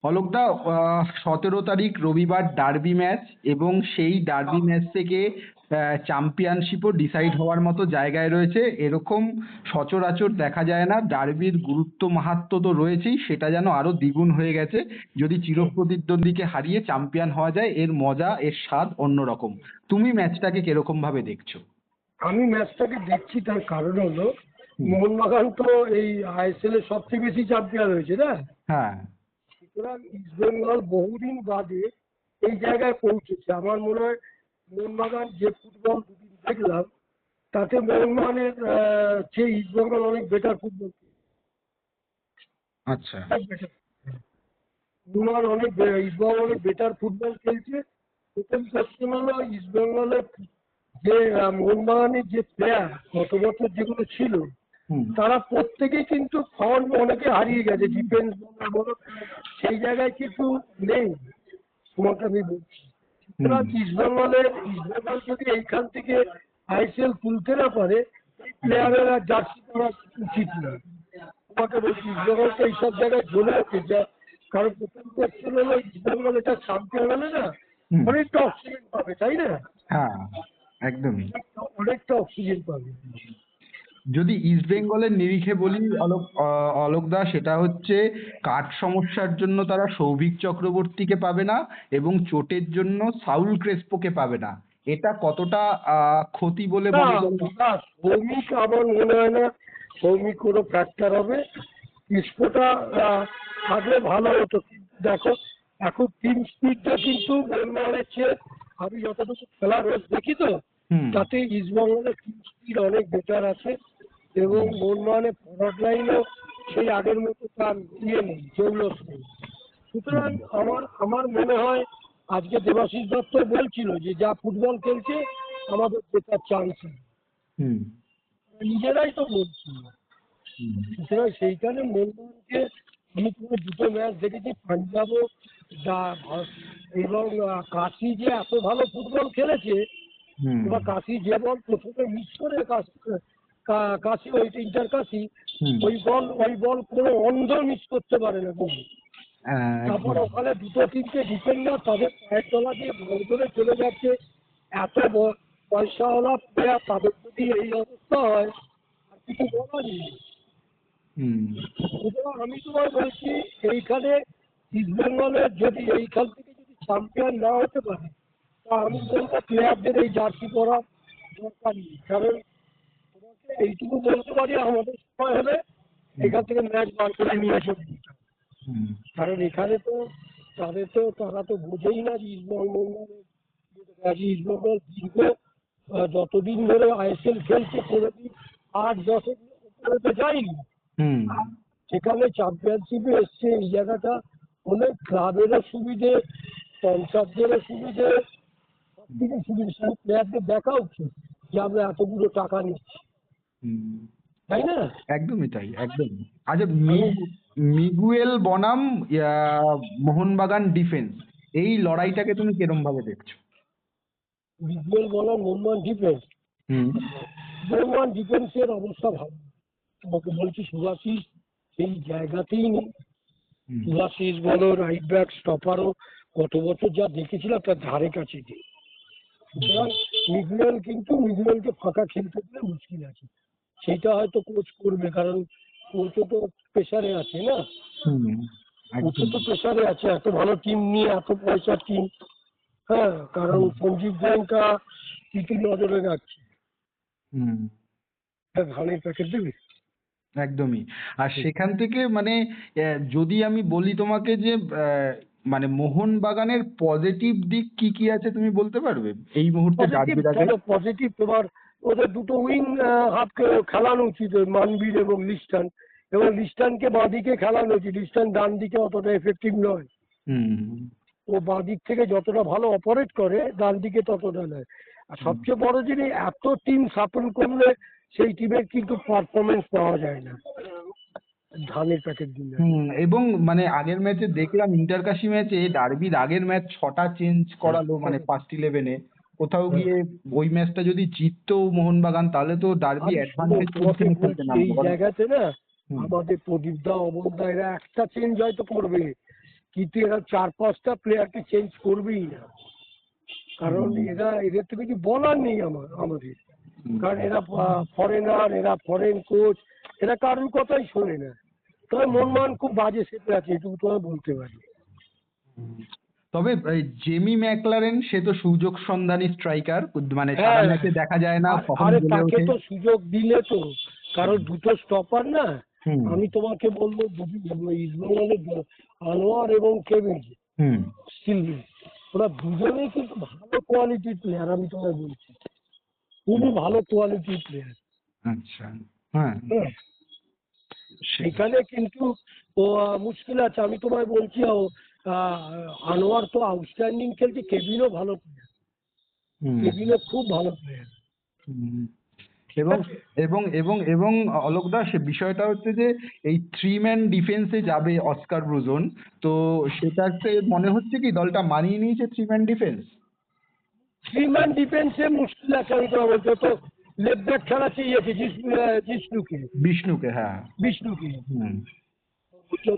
অলোকদা, 17 তারিখ রবিবার derby match, এবং সেই ডার্বি ম্যাচ থেকে চ্যাম্পিয়নশিপও ডিসাইড হওয়ার মতো জায়গায় রয়েছে। এরকম সচরাচর দেখা যায় না। ডার্বির গুরুত্ব মাহাত্ম্য তো রয়েছেই, সেটা যেন আরো দ্বিগুণ হয়ে গেছে। যদি চিরপ্রতিদ্বন্দ্বীকে হারিয়ে চ্যাম্পিয়ন হওয়া যায়, এর মজা, এর স্বাদ অন্যরকম। তুমি ম্যাচটাকে কিরকম ভাবে দেখছো? আমি ম্যাচটাকে দেখছি, তার কারণ হলো হুম। মোহনবাগান তো এই আইএসএল এর সবচেয়ে বেশি চ্যাম্পিয়ন হয়েছে না। হ্যাঁ। সুতরাং ইস্টবেঙ্গল বহুদিন বাদে এই জায়গায় পৌঁছেছে। আমার মনে হয় মোহনবাগান যে ফুটবল দুদিন দেখলাম, তাতে মোহনবাগানের চেয়ে ইস্টবেঙ্গল অনেক বেটার ফুটবল, আচ্ছা। অনেক বেটার। মোহনবাগান ইস্টবেঙ্গল অনেক বেটার ফুটবল খেলছে। প্রথম কোশ্চেন হলো ইস্টবেঙ্গলের যে মোহনবাগানের যে প্লেয়ার গত বছর যেগুলো ছিল, হুম। তারা প্রত্যেকেই কিন্তু ফর্ম অনেকে হারিয়ে গেছে, ডিফেন্স বলো, সেই জায়গায় কিছু নেই। তোমাকে আমি বলছি, হুম। সুতরাং ইস্টবেঙ্গল যদি এইখান থেকে আইসিএল তুলতে না পারে, এই প্লেয়ারেরা জার্সি পরা উচিত না। তোমাকে বলছি, ইস্টবেঙ্গলকে এইসব জায়গায় চলে আছে যা, কারণ প্রথম কোশ্চেন হলো ইস্টবেঙ্গল এটা চ্যাম্পিয়ন হলে না হুম। অনেকটা অক্সিজেন পাবে, তাই না? হ্যাঁ, একদমই। অনেকটা অক্সিজেন পাবে। যদি ইস্ট বেঙ্গলের নিরিখে বলি অলোকদা, সেটা হচ্ছে কাঠ সমস্যার জন্য তারা সৌভিক চক্রবর্তীকে পাবে না, এবং চোটের জন্য সাউল ক্রেসপোকে পাবে না। এটা কতটা ক্ষতি বলে না মনে করো? না, সৌমিক আমার মনে হয় না সৌমিক কোনো ফ্যাক্টর হবে। ইস্পোটা থাকলে ভালো হতো, কিন্তু দেখো এখন টিম স্পিডটা কিন্তু বেঙ্গলের চেয়ে, আমি যতটুকু খেলার রোজ দেখি তো, হুম। তাতে ইস্টবেঙ্গলের টিম স্পিড অনেক বেটার আছে। এবং মোহনবাগানের ফরওয়ার্ড লাইনও সেই আগের মতো তার ইয়ে নেই, জৌলস নেই। হুম। সুতরাং আমার মনে হয় আজকে দেবাশিস দত্ত বলছিল যে যা ফুটবল খেলছে আমাদের জেতার চান্স আছে। হুম। নিজেরাই তো বলছি। হুম। সুতরাং সেইখানে মোহনবাগানকে, আমি পুরো দুটো ম্যাচ দেখেছি, পাঞ্জাবও এবং কাশি যে এত ভালো ফুটবল খেলেছে। হুম। এবার কাশি যে বল প্রথমে মিস করে, কাশি ওই ইন্টার কাশি, হুম। ওই বল কোনো অন্ধ মিস করতে পারে না কোনো। হ্যাঁ, তারপর একদম। ওখানে দুটো তিনটে ডিফেন্ডার তাদের পায়ের তলা দিয়ে বল ধরে চলে যাচ্ছে। এত পয়সাওয়ালা প্লেয়ার, তাদের যদি এই অবস্থা হয় আর কিছু বলার নেই। হুম। সুতরাং আমি তোমার বলছি, এইখানে ইস্টবেঙ্গলের যদি এইখান থেকে যদি চ্যাম্পিয়ন না হতে পারে, তা আমি বলবো প্লেয়ারদের এই জার্সি পরা দরকার নেই। কারণ তোমাকে এইটুকু বলতে পারি, আমাদের সময় হলে হুম। এখান থেকে ম্যাচ বার করে নিয়ে এসে দিতাম। হুম। কারণ এখানে তো তারা তো বোঝেই না যে ইস্টবেঙ্গল দীর্ঘ যতদিন ধরে আইএসএল খেলছে কোনোদিন 8-10-এর উপরে তো যায়নি। হুম। সেখানে চ্যাম্পিয়নশিপে এসছে, এই জায়গাটা অনেক ক্লাবেরও সুবিধে, স্পন্সরদেরও সুবিধে, সব থেকে সুবিধে। সেই প্লেয়ারদের দেখা উচিত যে আমরা এতগুলো টাকা নিচ্ছি, হুম। তাই না? একদমই তাই, একদমই। আচ্ছা, আমি মিগুয়েল বনাম মোহনবাগান ডিফেন্স, এই লড়াইটাকে তুমি কিরম ভাবে দেখছো? বিপিএল বলো, মুম্বাই ডিফেন্স, হুম। মুম্বাই ডিফেন্সের অবস্থা ভালো। তোমাকে বলছি, সুভাশিস সেই জায়গাতেই নেই। হুম। সুভাশিস বলো, রাইট ব্যাক, স্টপারও গত বছর যা দেখেছিলাম তার ধারে কাছে নেই। সুতরাং মিগুয়েলকে ফাঁকা খেলতে দিলে মুশকিল আছে। সেইটা হয়তো কোচ করবে, কারণ কোচও তো প্রেশারে আছে না। হুম। কোচও একদম। তো প্রেশারে আছে, এত ভালো টিম নিয়ে, এত পয়সার টিম। হ্যাঁ, কারণ হুম। সঞ্জীব গোয়েঙ্কা কিছু নজরে রাখছে। হুম। হ্যাঁ, ধানের প্যাকেট দেবে। একদমই। আর সেখান থেকে মানে যদি আমি বলি তোমাকে যে মানে মোহনবাগানের পজিটিভ দিক কি কি আছে, তুমি বলতে পারবে এই মুহূর্তে পজিটিভ ডার্বির আগে? চলো, পজিটিভ তোমার ওদের দুটো উইং হাফকে খেলানো উচিত, ওই মানবীর এবং লিস্টন। এবং লিস্টনকে বাঁদিকে খেলানো উচিত, লিস্টন ডান দিকে অতটা এফেক্টিভ নয়। হুম। ও বাঁ দিক থেকে যতটা ভালো অপারেট করে, ডান দিকে ততটা নয়। আর হুম। সবচেয়ে বড় জিনিস, এত টিম সাপোর্ট করলে সেই টিমের কিন্তু পারফরমেন্স পাওয়া যায় না ধানের প্যাকেট দিলে। হুম। এবং মানে আগের ম্যাচে দেখলাম, ইন্টারকাশি ম্যাচে, ডার্বির আগের ম্যাচ 6টা চেঞ্জ করালো, মানে ফার্স্ট ইলেভেনে। কোথাও গিয়ে ওই ম্যাচটা যদি জিততো মোহনবাগান, তাহলে তো ডার্বি আমি শোনো, অ্যাডভান্টেজ তোমাকে পজিশনে খেলতে বলছি, এই নামতো, বলো। জায়গাতে না হুম। আমাদের প্রদীপ দা, অমল দা, এরা একটা চেঞ্জ হয়তো করবে, কিন্তু এরা 4-5টা প্লেয়ারকে চেঞ্জ করবেই না, কারণ এদের তো কিছু বলার নেই আমাদের, কারণ এরা ফরেনার, এরা ফরেন কোচ, এরা কারোর কথাই শোনে না। তবে মনমান খুব বাজে সেপে আছে, এটুকু তোমায় বলতে পারি। তবে এই জেমি ম্যাকলারেন সে তো সুযোগ সন্ধানী স্ট্রাইকার, মানে সারা হ্যাঁ, ম্যাচে দেখা যায় না কখন আরে জ্বলে তাকে ওঠে। তো সুযোগ দিলে তো, কারণ দুটো স্টপার না, হুম আমি তোমাকে বলবো ইস্টবেঙ্গলের আনোয়ার এবং কেভিন হুম সিলভি, ওরা দুজনেই কিন্তু ভালো কোয়ালিটির প্লেয়ার, আমি তোমায় বলছি খুবই ভালো কোয়ালিটির প্লেয়ার। আচ্ছা। হ্যাঁ হ্যাঁ, সেখানে কিন্তু ও মুশকিল আছে, আমি তোমায় বলছি আনোয়ার তো আউটস্ট্যান্ডিং খেলছে, কেভিনও ভালো প্লেয়ার, হুম কেভিনও খুব ভালো প্লেয়ার। হুম। এবং এবং এবং এবং অলোকদা, সে বিষয়টা হচ্ছে যে এই থ্রি ম্যান ডিফেন্সে যাবে অস্কার ব্রুজন, তো সেটাতে মনে হচ্ছে কি দলটা মানিয়ে নিয়েছে three man defence? Three man ডিফেন্সে মুশকিল আছে, আমি তোমায় বলছি তো লেফট ব্যাক খেলাচ্ছে জিষ্ণুকে, বিষ্ণুকে, হ্যাঁ। বিষ্ণুকে হুম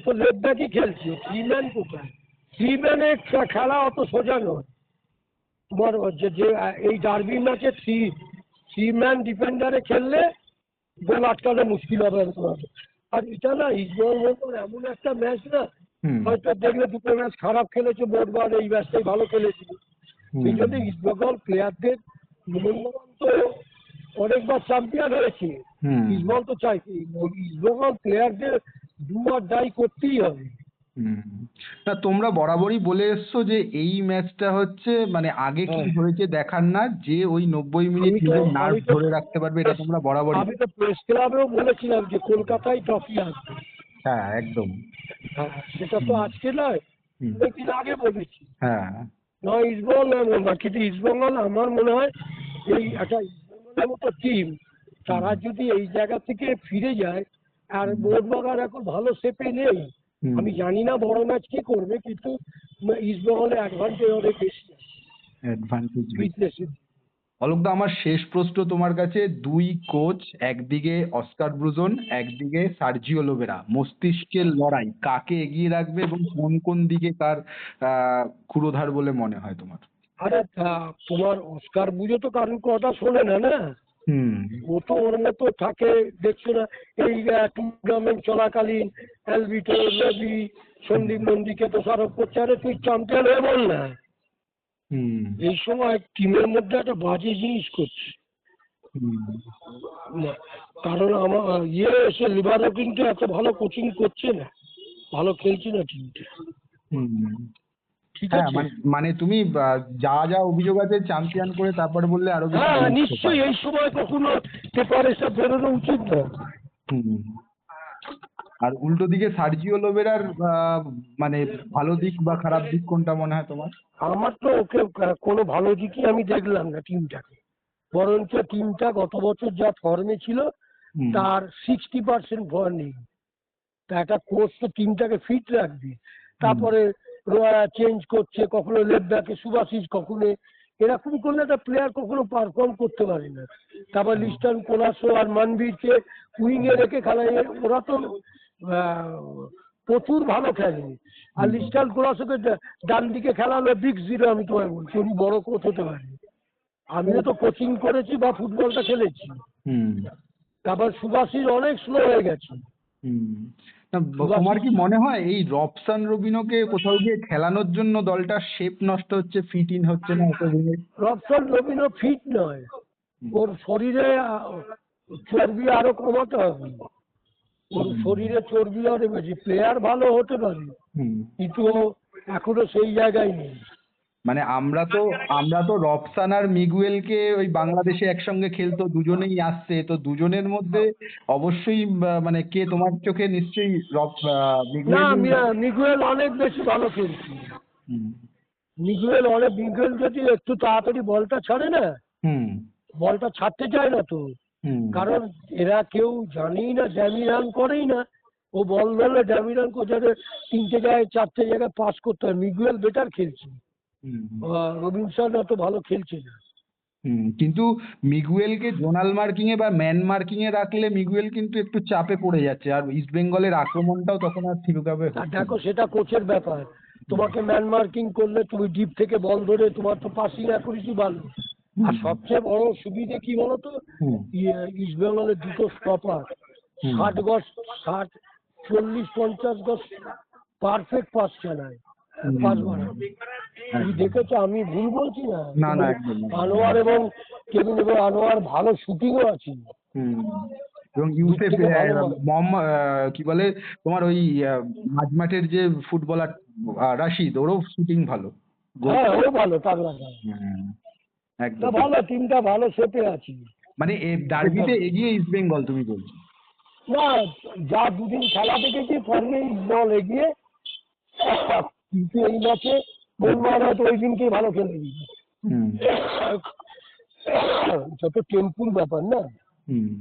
তো লেফট ব্যাকই খেলছে, থ্রি ম্যান কোথায়? থ্রি ম্যানের খেলা অত সোজা নয়। তোমার এই ডার্বি ম্যাচে থ্রি ম্যান ডিফেন্ডারে খেললে গোল আটকানো মুশকিল হবে তোমার। আর এটা না ইস্টবেঙ্গল এমন একটা ম্যাচ না, হুম হয়তো দেখলে দুটো ম্যাচ খারাপ খেলেছে বোধবার, এই ম্যাচটাই ভালো খেলেছিল। সেই হুম জন্য ইস্টবেঙ্গল প্লেয়ারদের, মোহনবাগান তো অনেকবার চ্যাম্পিয়ন হয়েছে, হুম ইস্টবেঙ্গল তো চাইছে ইস্টবেঙ্গল প্লেয়ারদের ডু অর ডাই করতেই হবে। হুম। না, তোমরা বরাবরই বলে এসছো যে এই ম্যাচটা হচ্ছে মানে আগে কি হ্যাঁ, হয়েছে দেখার না, যে ওই 90 মিনিট নিজের নার্ভ আমি তো ধরে রাখতে পারবে, এটা তোমরা বরাবরই। আমি তো প্রেস ক্লাবেও বলেছিলাম যে কলকাতায় ট্রফি আসবে। হ্যাঁ একদম। হ্যাঁ, সেটা তো হুম আজকে নয়, হুম। অনেকদিন আগে বলেছি। হ্যাঁ নয় ইস্টবেঙ্গল নয় মোহনবাগান, কিন্তু ইস্টবেঙ্গল আমার মনে হয় এই একটা ইস্টবেঙ্গলের মতো টিম, হুম তারা যদি এই জায়গা থেকে ফিরে যায়, আর হুম মোহনবাগান এখন ভালো শেপে নেই। হুম। আমি জানি না বড় ম্যাচ কি করবে, কিন্তু ইস্টবেঙ্গলের অ্যাডভান্টেজ অনেক বেশি অ্যাডভান্টেজ বেশি। ফিটনেসের। অলোকদা, আমার শেষ প্রশ্ন তোমার কাছে, দুই কোচ, একদিকে অস্কার ব্রুজন, একদিকে সার্জিও লোবেরা, মস্তিষ্কের লড়াই কাকে এগিয়ে রাখবে এবং কোন কোন দিকে কার ক্ষুরোধার বলে মনে হয় তোমার? আরে তোমার অস্কার বুঝো তো কারোর কথা শোনে না না, হুম ও তো ওর মতো থাকে, দেখছো না এই টুর্নামেন্ট চলাকালীন অ্যালভিটো রবি সন্দীপ নন্দীকে দোষারোপ করছে, আরে তুই চ্যাম্পিয়ন হয়ে বল না। হুম এই সময় টিমের মধ্যে একটা বাজে জিনিস করছে হুম না, কারণ আমার এসে লিভারও কিন্তু এত ভালো কোচিং করছে না, ভালো খেলছে না টিমটা। হুম। ঠিক হ্যাঁ, আছে। মানে মানে তুমি যা যা অভিযোগ আছে চ্যাম্পিয়ন করে তারপরে বললে আরো বেশি হ্যাঁ গুরুত্ব পায়। নিশ্চয়ই, এই সময় কখনো পেপারে সব বেরোনো উচিত না। হুম। আর উল্টো দিকে সার্জিও লোবেরার মানে ভালো দিক বা খারাপ দিক কোনটা মনে হয় তোমার? আমার তো ওকে কোনো ভালো দিকই আমি দেখলাম না টিমটাকে, বরঞ্চ টিমটা গত বছর যা ফর্মে ছিল হুম তার 60% ফর্ম নেই। তা একটা কোচ তো টিমটাকে ফিট রাখবে, হুম তারপরে চেঞ্জ করছে, কখনো লেফট ব্যাকে সুভাশিস, কখনো এরকম করলে একটা প্লেয়ার কখনো পারফর্ম করতে পারে না। তারপর লিস্টন কোলাসো আর মানবীরকে উইংয়ে রেখে খেলায়, ওরা তো প্রচুর ভালো খেলে। আর হুম লিস্টন কোলাসোকে ডান দিকে খেলালে বিগ জিরো, আমি তোমায় বলছি উনি বড় কোচ হতে পারে। আমিও তো কোচিং করেছি বা ফুটবলটা খেলেছি। হুম তারপর সুভাশিস অনেক স্লো হয়ে গেছে। হুম। না, তোমার সুভাশিস, কি মনে হয় এই রবসান রবিনোকে কোথাও গিয়ে খেলানোর জন্য দলটার শেপ নষ্ট হচ্ছে, ফিট ইন হচ্ছে না এত দিনে? রবসান রবিনও ফিট নয়, ওর শরীরে চর্বি আরো কমাতে হবে, ওর হুম শরীরে চর্বি আরো বেশি। প্লেয়ার ভালো হতে পারে, হুম। কিন্তু ও এখনো সেই জায়গায় নেই। মানে আমরা তো রবসান আর মিগুয়েলকে ওই বাংলাদেশে একসঙ্গে খেলতো, দুজনেই আসছে, তো দুজনের মধ্যে অবশ্যই মানে কে তোমার চোখে নিশ্চয়ই না, মিগুয়েলই। মিগুয়েল অনেক বেশি ভালো খেলছে। হুম মিগুয়েল যদি একটু তাড়াতাড়ি বলটা ছাড়ে না, হুম বলটা ছাড়তে চায় না তো, হুম কারণ এরা কেউ জানেই না, ড্যামি রান করেই না। ও বল ধরলে ড্যামি রান করছে, 3টে জায়গায় 4টে জায়গায় পাস করতে হয়। মিগুয়েল বেটার খেলছে, হুম রবিনসন অত ভালো খেলছে না। হুম। কিন্তু মিগুয়েলকে জোনাল মার্কিং এ বা ম্যান মার্কিং এ রাখলে মিগুয়েল কিন্তু একটু চাপে পড়ে যাচ্ছে, আর ইস্ট বেঙ্গলের আক্রমণটাও তখন আর ঠিকভাবে আর হচ্ছে দেখো না। সেটা কোচের ব্যাপার, তোমাকে ম্যান মার্কিং করলে তুমি ডিপ থেকে বল ধরে তোমার তো পাসিং অ্যাকুরেসি ভালো। আর সবচেয়ে বড় সুবিধে কি বলতো, হুম ইস্ট বেঙ্গলের দুটো স্টপার হুম 60 গজ 40-50 গজ পারফেক্ট পাস চালায়, পাস বাড়ায়। তুমি দেখেছো, আমি ভুল বলছি না? না না একদম না। আনোয়ার এবং কেভিন এবং আনোয়ার ভালো শুটিংও আছে। হুম এবং দূর ইউসেফ থেকে ভালো মারে। মোহাম্মদ কি বলে তোমার ওই মাঝমাঠের যে ফুটবলার রাশিদ, ওরও শুটিং ভালো। হ্যাঁ, ও ভালো, তাগড়া খেলে। হুম, তা একদম। ভালো, টিমটা ভালো শেপে আছে। মানে ডার্বিতে এগিয়ে ইস্ট বেঙ্গল তুমি বলছো? না, যা দুদিন খেলা দেখেছি ফর্মে দল এগিয়ে, কিন্তু এই ম্যাচে মোহনবাগান হয়তো ওই দিনকেই ভালো খেলে দিয়েছে। হুম যত টেম্পুর ব্যাপার না। হুম